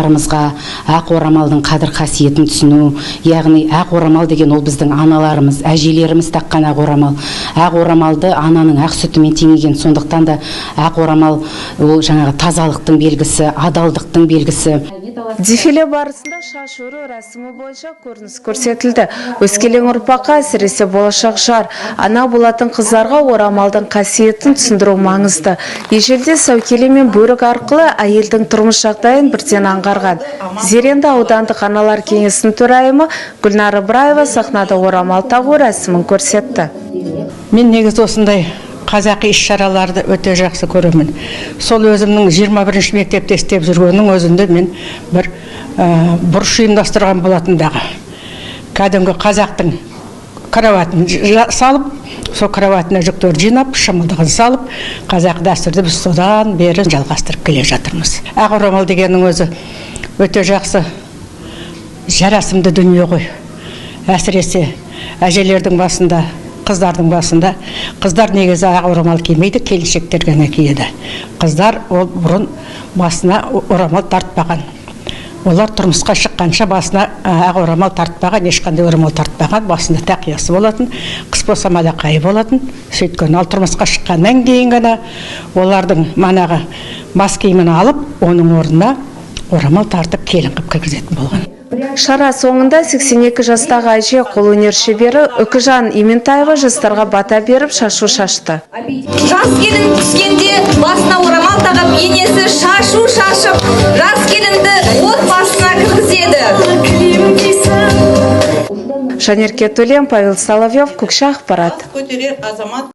жастарымызға ақ орамалдың қадір қасиетін түсіну, яғни ақ орамал деген ол біздің аналарымыз, әжелеріміз таққан ақ орамал. Ақ орамалды ананың ақ сүтімен теңеген, сондықтан да ақ орамал ол жаңағы тазалықтың белгісі, адалдықтың белгісі. Дефиле барысында шаш өру рәсімі бойынша көрініс көрсетілді. Өскелең ұрпаққа, әсіресе болашақ жар, ана болатын қыздарға орамалдың қасиетін түсіндіру маңызды. Ежелде сәукеле мен бөрік арқылы әйелдің тұрмыс жағдайын бірден аңғарған. Зеренді аудандық аналар кеңесінің төрайымы Гүлнар Ыбыраева сахнада орамал тағу рәсімін көрсетті. Мен негізі осындай қазақи іс-шараларды өте жақсы көремін. Сол өзімнің 21-ші мектепте істеп жүргеннің өзінде мен бір бұрыш ұйымдастырған болатын дағы. Кәдімгі қазақтың караватын салып, сол караватына жүктерді жинап, шымылдығын салып, қазақ дәстүрді біз содан бері жалғастырып келе жатырмыз. Ақ орамал дегеннің өзі өте жақсы, жарасымды дүние ғой. Әсіресе әжелердің басында, қыздардың басында. Қыздар негізі ақ орамал кимейді, келіншектер ғана киеді. Қыздар ол бұрын басына орамал тартпаған. Олар тұрмысқа шыққанша басына ақ орамал тартпаған, ешқандай орамал тартпаған, басында тақиясы болатын, қыс болса мадақайы болатын. Сөйткен ал тұрмысқа шыққаннан кейін ғана олардың манағы бас киімін алып, оның орнына орамал тартып келін қып кіргізетін болған. Шара соңында 82 жастағы әже қолөнер шебері Үкіжан Иментаева жастарға бата беріп шашу шашты. Жас келін түскенде басына орамал тағып, енесі шашу шашып, жас келінді отбасына кіргізеді. Жанерке Төлем, Павел Соловьев, Көкше ақпарат.